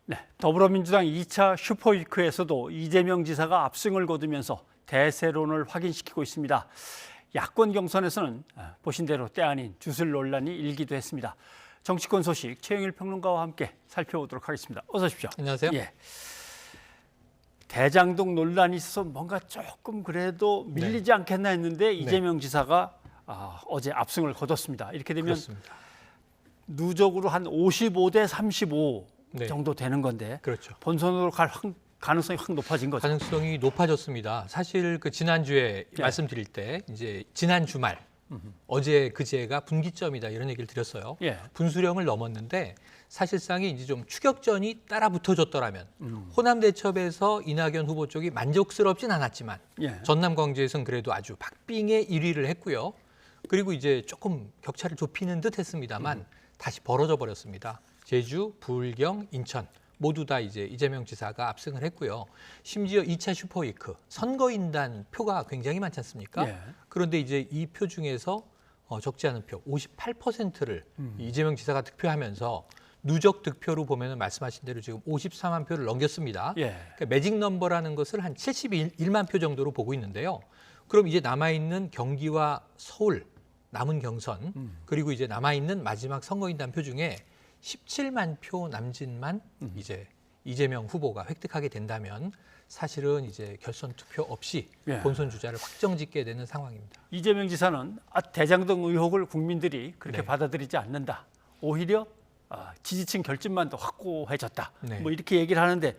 네, 더불어민주당 2차 슈퍼위크에서도 이재명 지사가 압승을 거두면서 대세론을 확인시키고 있습니다. 야권 경선에서는 보신 대로 때 아닌 주술 논란이 일기도 했습니다. 정치권 소식 최영일 평론가와 함께 살펴보도록 하겠습니다. 어서 오십시오. 안녕하세요. 예. 대장동 논란이 있어서 뭔가 조금 그래도 밀리지 않겠나 했는데 이재명 지사가 어제 압승을 거뒀습니다. 이렇게 되면 그렇습니다. 누적으로 한 55대 35 정도 되는 건데 그렇죠. 본선으로 갈 가능성이 확 높아진 거죠. 가능성이 높아졌습니다. 사실 그 지난주에 말씀드릴 때 이제 지난 주말 어제 그제가 분기점이다 이런 얘기를 드렸어요. 분수령을 넘었는데 사실상이 이제 좀 추격전이 따라 붙어졌더라면 호남 대첩에서 이낙연 후보 쪽이 만족스럽진 않았지만 전남 광주에서는 그래도 아주 박빙의 1위를 했고요. 그리고 이제 조금 격차를 좁히는 듯 했습니다만 다시 벌어져 버렸습니다. 제주, 부울경, 인천 모두 다 이제 이재명 지사가 압승을 했고요. 심지어 2차 슈퍼위크 선거인단 표가 굉장히 많지 않습니까? 그런데 이제 이 표 중에서 적지 않은 표 58%를 이재명 지사가 득표하면서 누적 득표로 보면 말씀하신 대로 지금 54만 표를 넘겼습니다. 그러니까 매직 넘버라는 것을 한 71만 표 정도로 보고 있는데요. 그럼 이제 남아있는 경기와 서울, 남은 경선, 그리고 이제 남아있는 마지막 선거인단 표 중에 17만 표 남짓만 이제 이재명 후보가 획득하게 된다면 사실은 이제 결선 투표 없이 본선 주자를 확정짓게 되는 상황입니다. 이재명 지사는 대장동 의혹을 국민들이 그렇게 받아들이지 않는다. 오히려 지지층 결집만 더 확고해졌다. 뭐 이렇게 얘기를 하는데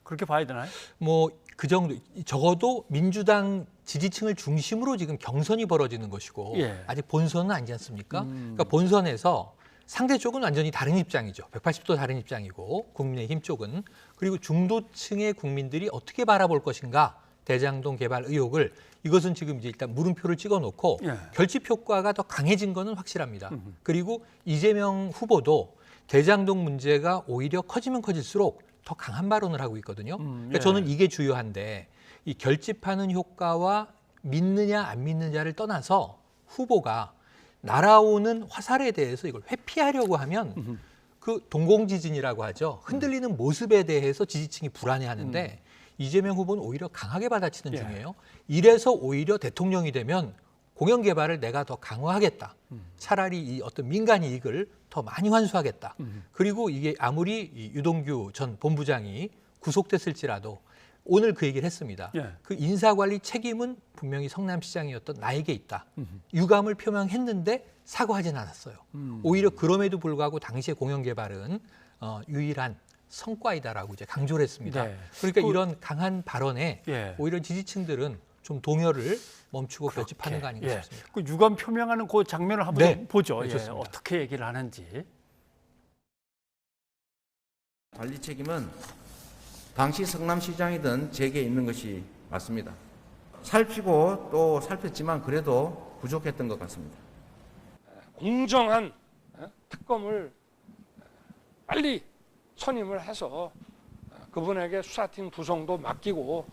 그렇게 봐야 되나요? 뭐 그 정도 적어도 민주당 지지층을 중심으로 지금 경선이 벌어지는 것이고 아직 본선은 아니지 않습니까? 그러니까 본선에서 상대 쪽은 완전히 다른 입장이죠. 180도 다른 입장이고 국민의힘 쪽은. 그리고 중도층의 국민들이 어떻게 바라볼 것인가. 대장동 개발 의혹을 이것은 지금 이제 일단 물음표를 찍어놓고 결집 효과가 더 강해진 거는 확실합니다. 그리고 이재명 후보도 대장동 문제가 오히려 커지면 커질수록 더 강한 발언을 하고 있거든요. 그러니까 저는 이게 주요한데 이 결집하는 효과와 믿느냐 안 믿느냐를 떠나서 후보가 날아오는 화살에 대해서 이걸 회피하려고 하면 그 동공지진이라고 하죠. 흔들리는 모습에 대해서 지지층이 불안해하는데 이재명 후보는 오히려 강하게 받아치는 중이에요. 이래서 오히려 대통령이 되면 공영 개발을 내가 더 강화하겠다. 차라리 이 어떤 민간 이익을 더 많이 환수하겠다. 그리고 이게 아무리 이 유동규 전 본부장이 구속됐을지라도 오늘 그 얘기를 했습니다. 그 인사관리 책임은 분명히 성남시장이었던 나에게 있다. 유감을 표명했는데 사과하진 않았어요. 오히려 그럼에도 불구하고 당시의 공영개발은 유일한 성과이다라고 이제 강조를 했습니다. 그러니까 이런 강한 발언에 오히려 지지층들은 좀 동요를 멈추고 결집하는 거 아닌가 싶습니다. 그 유감 표명하는 그 장면을 한번 보죠. 어떻게 얘기를 하는지. 관리 책임은 당시 성남시장이든 제게 있는 것이 맞습니다. 살피고 또 살폈지만 그래도 부족했던 것 같습니다. 공정한 특검을 빨리 선임을 해서 그분에게 수사팀 구성도 맡기고.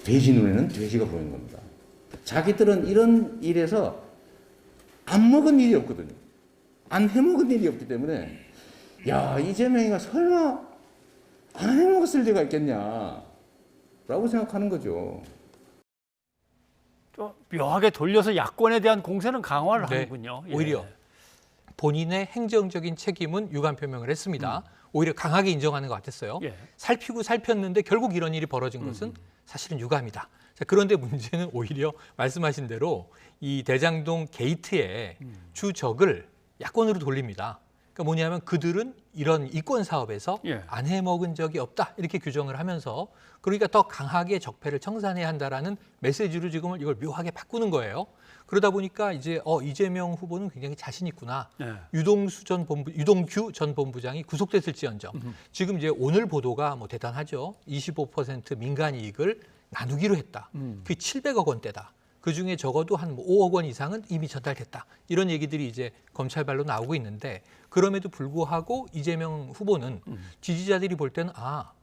돼지 눈에는 돼지가 보이는 겁니다. 자기들은 이런 일에서 안 먹은 일이 없거든요. 안 해먹은 일이 없기 때문에 야, 이재명이가 설마 안 해먹었을 리가 있겠냐라고 생각하는 거죠. 좀 묘하게 돌려서 야권에 대한 공세는 강화를 하는군요. 오히려 본인의 행정적인 책임은 유감 표명을 했습니다. 오히려 강하게 인정하는 것 같았어요. 살피고 살폈는데 결국 이런 일이 벌어진 것은 사실은 유감이다. 자, 그런데 문제는 오히려 말씀하신 대로 이 대장동 게이트의 주적을 야권으로 돌립니다. 그러니까 뭐냐면 그들은 이런 이권 사업에서 안 해먹은 적이 없다 이렇게 규정을 하면서 그러니까 더 강하게 적폐를 청산해야 한다라는 메시지로 지금 이걸 묘하게 바꾸는 거예요. 그러다 보니까 이제 이재명 후보는 굉장히 자신 있구나. 유동규 전 본부장이 구속됐을지언정 지금 이제 오늘 보도가 뭐 대단하죠. 25% 민간 이익을 나누기로 했다. 그게 700억 원대다. 그중에 적어도 한 5억 원 이상은 이미 전달됐다. 이런 얘기들이 이제 검찰발로 나오고 있는데 그럼에도 불구하고 이재명 후보는 지지자들이 볼 때는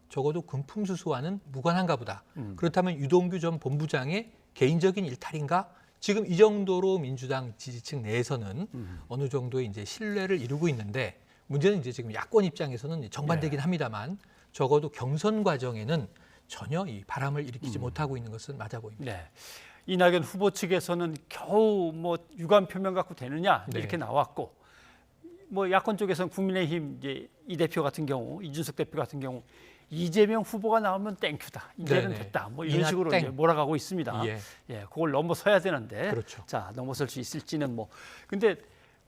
적어도 금품수수와는 무관한가 보다. 그렇다면 유동규 전 본부장의 개인적인 일탈인가? 지금 이 정도로 민주당 지지층 내에서는 어느 정도의 이제 신뢰를 이루고 있는데 문제는 이제 지금 야권 입장에서는 정반대긴 합니다만 적어도 경선 과정에는 전혀 이 바람을 일으키지 못하고 있는 것은 맞아 보입니다. 네. 이낙연 후보 측에서는 겨우 뭐 유감 표명 갖고 되느냐 네. 이렇게 나왔고, 뭐 야권 쪽에서는 국민의힘 이제 이 대표 같은 경우, 이준석 대표 같은 경우 이재명 후보가 나오면 땡큐다, 이제는 네네. 됐다, 뭐 이런 이낙 식으로 땡. 이제 몰아가고 있습니다. 예. 예, 그걸 넘어서야 되는데, 그렇죠. 자 넘어설 수 있을지는 뭐, 근데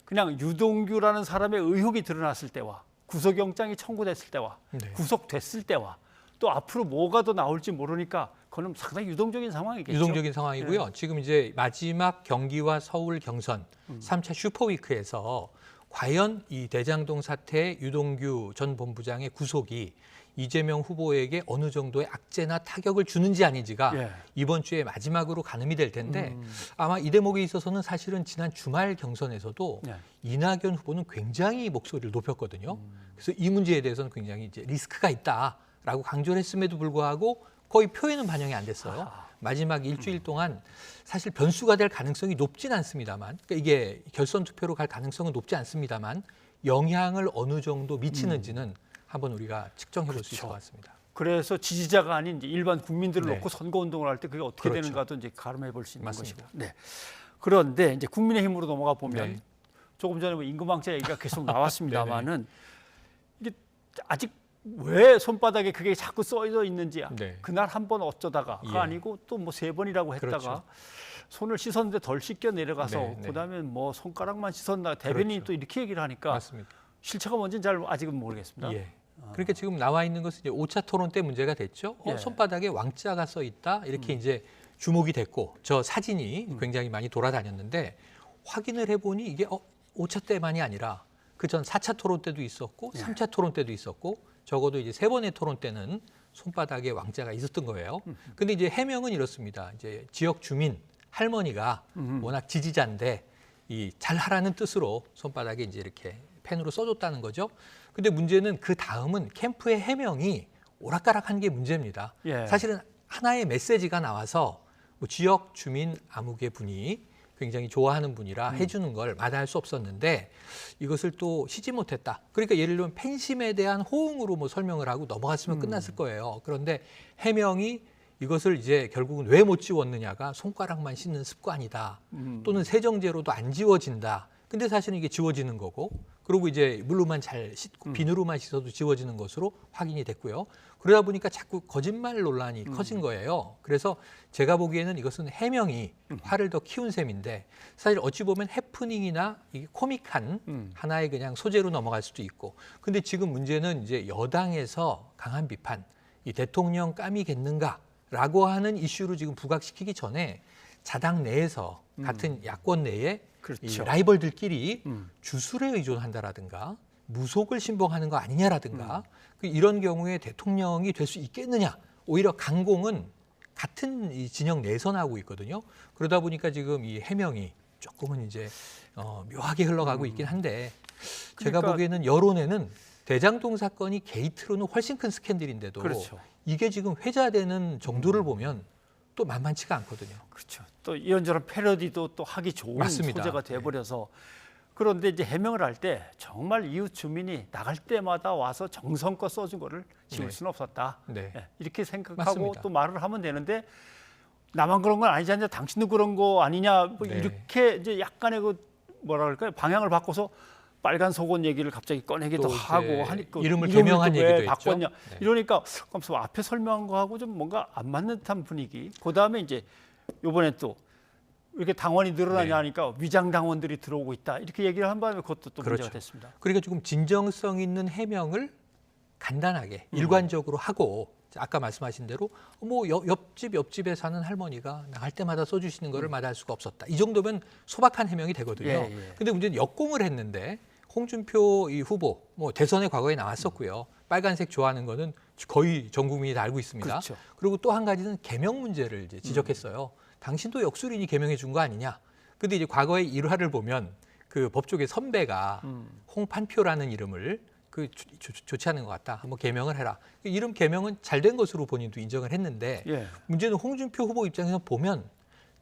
그냥 유동규라는 사람의 의혹이 드러났을 때와 구속영장이 청구됐을 때와 네. 구속됐을 때와 또 앞으로 뭐가 더 나올지 모르니까 그건 상당히 유동적인 상황이겠죠. 유동적인 상황이고요. 지금 이제 마지막 경기와 서울 경선 3차 슈퍼위크에서 과연 이 대장동 사태 유동규 전 본부장의 구속이 이재명 후보에게 어느 정도의 악재나 타격을 주는지 아닌지가 예. 이번 주에 마지막으로 가늠이 될 텐데 아마 이 대목에 있어서는 사실은 지난 주말 경선에서도 네. 이낙연 후보는 굉장히 목소리를 높였거든요. 그래서 이 문제에 대해서는 굉장히 이제 리스크가 있다라고 강조를 했음에도 불구하고 거의 표에는 반영이 안 됐어요. 마지막 일주일 동안 사실 변수가 될 가능성이 높진 않습니다만, 그러니까 이게 결선 투표로 갈 가능성은 높지 않습니다만 영향을 어느 정도 미치는지는 한번 우리가 측정해 볼 수 있을 것 같습니다. 그래서 지지자가 아닌 이제 일반 국민들을 네. 놓고 선거 운동을 할 때 그게 어떻게 그렇죠. 되는가도 이제 가름해 볼 수 있는 맞습니다. 것이고. 네. 그런데 이제 국민의힘으로 넘어가 보면 네. 조금 전에 뭐 임금왕자 얘기가 계속 나왔습니다만은 이게 아직 왜 손바닥에 그게 자꾸 써져 있는지 네. 그날 한 번 어쩌다가가 예. 아니고 또 뭐 3번이라고 했다가 그렇죠. 손을 씻었는데 덜 씻겨 내려가서 네, 네. 그다음에 뭐 손가락만 씻었나 대변인이 그렇죠. 또 이렇게 얘기를 하니까 맞습니다. 실체가 뭔지는 잘 아직은 모르겠습니다. 예. 그러니까 지금 나와 있는 것은 이제 5차 토론 때 문제가 됐죠. 예. 손바닥에 왕자가 써 있다 이렇게 이제 주목이 됐고 저 사진이 굉장히 많이 돌아다녔는데 확인을 해보니 이게 5차 때만이 아니라 그 전 4차 토론 때도 있었고 3차 토론 때도 있었고 적어도 이제 3번의 토론 때는 손바닥에 왕자가 있었던 거예요. 근데 이제 해명은 이렇습니다. 이제 지역 주민 할머니가 워낙 지지자인데 이 잘하라는 뜻으로 손바닥에 이제 이렇게 펜으로 써줬다는 거죠. 근데 문제는 그 다음은 캠프의 해명이 오락가락한 게 문제입니다. 예. 사실은 하나의 메시지가 나와서 뭐 지역 주민 아무개 분이 굉장히 좋아하는 분이라 해주는 걸 마다할 수 없었는데 이것을 또 쉬지 못했다. 그러니까 예를 들면 팬심에 대한 호응으로 뭐 설명을 하고 넘어갔으면 끝났을 거예요. 그런데 해명이 이것을 이제 결국은 왜 못 지웠느냐가 손가락만 씻는 습관이다. 또는 세정제로도 안 지워진다. 근데 사실은 이게 지워지는 거고, 그리고 이제 물로만 잘 씻고 비누로만 씻어도 지워지는 것으로 확인이 됐고요. 그러다 보니까 자꾸 거짓말 논란이 커진 거예요. 그래서 제가 보기에는 이것은 해명이 화를 더 키운 셈인데 사실 어찌 보면 해프닝이나 이게 코믹한 하나의 그냥 소재로 넘어갈 수도 있고, 근데 지금 문제는 이제 여당에서 강한 비판, 이 대통령 깜이겠는가라고 하는 이슈로 지금 부각시키기 전에 자당 내에서 같은 야권 내에 그렇죠. 이 라이벌들끼리 주술에 의존한다라든가 무속을 신봉하는 거 아니냐라든가 이런 경우에 대통령이 될 수 있겠느냐. 오히려 강공은 같은 이 진영 내에서 나오고 있거든요. 그러다 보니까 지금 이 해명이 조금은 이제 묘하게 흘러가고 있긴 한데 제가 그러니까- 보기에는 여론에는 대장동 사건이 게이트로는 훨씬 큰 스캔들인데도 그렇죠. 이게 지금 회자되는 정도를 보면 또 만만치가 않거든요. 그렇죠. 또 이런저런 패러디도 또 하기 좋은 맞습니다. 소재가 돼버려서 그런데 이제 해명을 할 때 정말 이웃 주민이 나갈 때마다 와서 정성껏 써준 거를 지울 네. 수는 없었다. 네. 예, 이렇게 생각하고 맞습니다. 또 말을 하면 되는데 나만 그런 건 아니지 않냐, 당신도 그런 거 아니냐, 뭐 네. 이렇게 이제 약간의 그 뭐라 그럴까요, 방향을 바꿔서 빨간 속옷 얘기를 갑자기 꺼내기도 또 이제 하고 하니까 이름을 이름을 개명한 또왜 얘기도 바꿨냐 있죠. 네. 이러니까 그러면서 앞에 설명한 거하고 좀 뭔가 안 맞는 듯한 분위기. 그 다음에 이제 이번에 또 이렇게 당원이 늘어나냐 네. 하니까 위장 당원들이 들어오고 있다 이렇게 얘기를 한 바람에 그것도 또 그렇죠. 문제가 됐습니다. 그러니까 조금 진정성 있는 해명을 간단하게 일관적으로 하고 아까 말씀하신 대로 뭐 옆집에 사는 할머니가 나갈 때마다 써주시는 거를 마다할 수가 없었다. 이 정도면 소박한 해명이 되거든요. 예, 예. 근데 문제는 역공을 했는데 홍준표 이 후보 뭐 대선에 과거에 나왔었고요. 빨간색 좋아하는 거는 거의 전 국민이 다 알고 있습니다. 그렇죠. 그리고 또 한 가지는 개명 문제를 이제 지적했어요. 당신도 역술인이 개명해 준 거 아니냐. 근데 이제 과거의 일화를 보면 그 법조계 선배가 홍판표라는 이름을 그 좋지 않은 것 같다. 한번 개명을 해라. 그 이름 개명은 잘 된 것으로 본인도 인정을 했는데 예. 문제는 홍준표 후보 입장에서 보면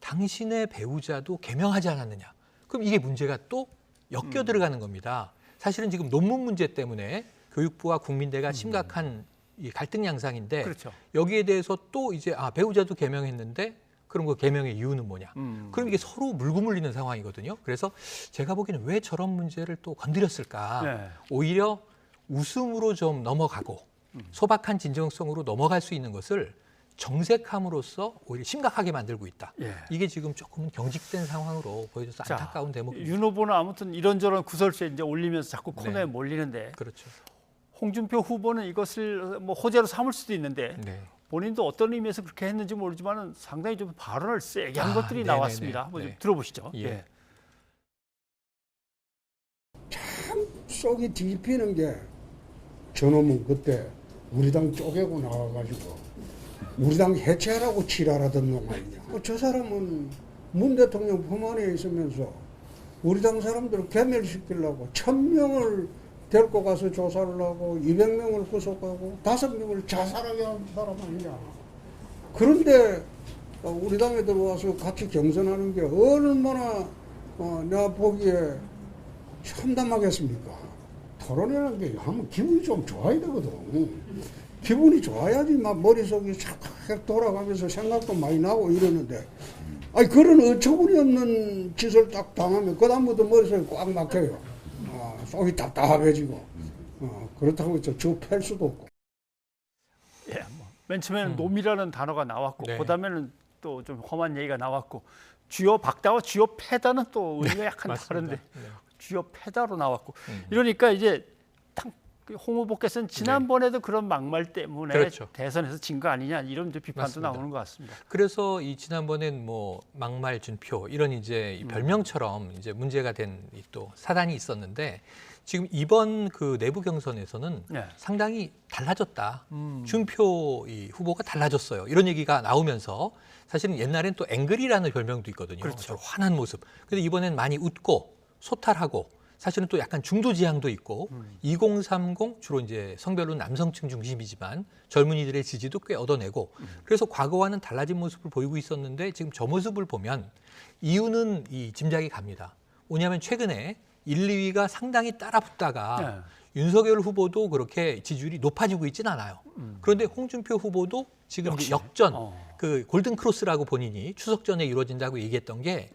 당신의 배우자도 개명하지 않았느냐. 그럼 이게 문제가 또 엮여 들어가는 겁니다. 사실은 지금 논문 문제 때문에 교육부와 국민대가 심각한 이 갈등 양상인데 그렇죠. 여기에 대해서 또 이제 배우자도 개명했는데 그럼 그 개명의 이유는 뭐냐? 그럼 이게 서로 물고 물리는 상황이거든요. 그래서 제가 보기에는 왜 저런 문제를 또 건드렸을까? 네. 오히려 웃음으로 좀 넘어가고 소박한 진정성으로 넘어갈 수 있는 것을 정색함으로써 오히려 심각하게 만들고 있다. 예. 이게 지금 조금 경직된 상황으로 보여져서 자, 안타까운 대목입니다. 윤 후보는 아무튼 이런저런 구설수에 이제 올리면서 자꾸 코너에 네. 몰리는데 그렇죠. 홍준표 후보는 이것을 뭐 호재로 삼을 수도 있는데 네. 본인도 어떤 의미에서 그렇게 했는지 모르지만 상당히 좀 발언을 세게 한 것들이 네네네. 나왔습니다. 한번 좀 네. 들어보시죠. 예. 예. 속이 뒤집히는 게 저놈은 그때 우리 당 쪼개고 나와가지고 우리 당 해체하라고 지랄하던 놈 아니냐. 저 사람은 문 대통령 품 안에 있으면서 우리 당 사람들을 괴멸시키려고 1000명을 데리고 가서 조사를 하고 200명을 구속하고 5명을 자살하게 한 사람 아니냐. 그런데 우리 당에 들어와서 같이 경선하는 게 얼마나 내가 보기에 참담하겠습니까? 토론이라는 게 하면 기분이 좀 좋아야 되거든. 기분이 좋아야지 막 머릿속이 착착 돌아가면서 생각도 많이 나고 이러는데 아니 그런 어처구니 없는 짓을 딱 당하면 그다음부터 머릿속이 꽉 막혀요. 속이 답답해지고 그렇다고 저팰 수도 없고. 예, 맨 처음에는 놈이라는 단어가 나왔고 네. 그다음에는 또 좀 험한 얘기가 나왔고 쥐어 박다와 쥐어 패다는 또 의미가 약간 맞습니다. 다른데 네. 쥐어 패다로 나왔고 이러니까 이제 홍 후보께서는 지난번에도 그런 막말 때문에 그렇죠. 대선에서 진 거 아니냐 이런 이제 비판도 맞습니다. 나오는 것 같습니다. 그래서 이 지난번엔 뭐 막말 준표 이런 이제 이 별명처럼 이제 문제가 된 또 사단이 있었는데 지금 이번 그 내부 경선에서는 네. 상당히 달라졌다. 준표 이 후보가 달라졌어요. 이런 얘기가 나오면서 사실은 옛날엔 또 앵글이라는 별명도 있거든요. 그렇죠. 환한 모습. 근데 이번엔 많이 웃고 소탈하고 사실은 또 약간 중도 지향도 있고 2030 주로 이제 성별로 남성층 중심이지만 젊은이들의 지지도 꽤 얻어내고 그래서 과거와는 달라진 모습을 보이고 있었는데 지금 저 모습을 보면 이유는 이 짐작이 갑니다. 뭐냐면 최근에 1, 2위가 상당히 따라붙다가 윤석열 후보도 그렇게 지지율이 높아지고 있진 않아요. 그런데 홍준표 후보도 지금 역시. 역전 그 골든 크로스라고 본인이 추석 전에 이루어진다고 얘기했던 게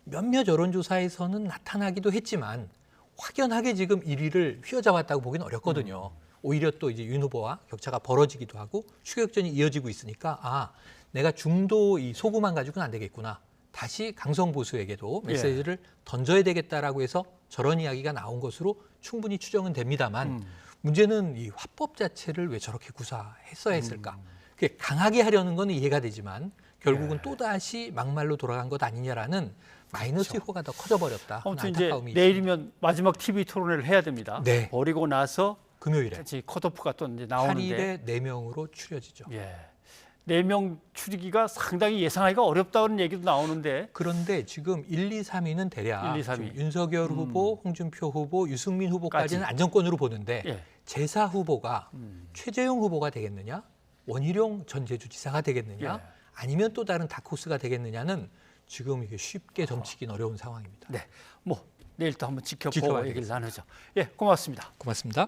몇몇 여론조사에서는 나타나기도 했지만 확연하게 지금 1위를 휘어잡았다고 보기는 어렵거든요. 오히려 또 이제 윤 후보와 격차가 벌어지기도 하고 추격전이 이어지고 있으니까 내가 중도 이 소구만 가지고는 안 되겠구나. 다시 강성 보수에게도 메시지를 던져야 되겠다라고 해서 저런 이야기가 나온 것으로 충분히 추정은 됩니다만 문제는 이 화법 자체를 왜 저렇게 구사했어야 했을까? 그게 강하게 하려는 건 이해가 되지만 결국은 또다시 막말로 돌아간 것 아니냐라는 마이너스 효과가 더 커져버렸다. 아무튼 이제 안타까움이 내일이면 마지막 TV 토론회를 해야 됩니다. 네. 버리고 나서 금요일에 다시 컷오프가 또 이제 나오는데 8일에 4명으로 추려지죠. 예. 4명 추리기가 상당히 예상하기가 어렵다는 얘기도 나오는데 그런데 지금 1, 2, 3위는 대략 1, 2, 3위. 지금 윤석열 후보, 홍준표 후보, 유승민 후보까지는 까지. 안정권으로 보는데 예. 제4 후보가 최재형 후보가 되겠느냐, 원희룡 전 제주지사가 되겠느냐, 예. 아니면 또 다른 다크호스가 되겠느냐는 지금 이게 쉽게 점치긴 어려운 상황입니다. 네. 뭐 내일 또 한번 지켜보고 지켜봐야 얘기를 되겠습니다. 나누죠. 예, 고맙습니다. 고맙습니다.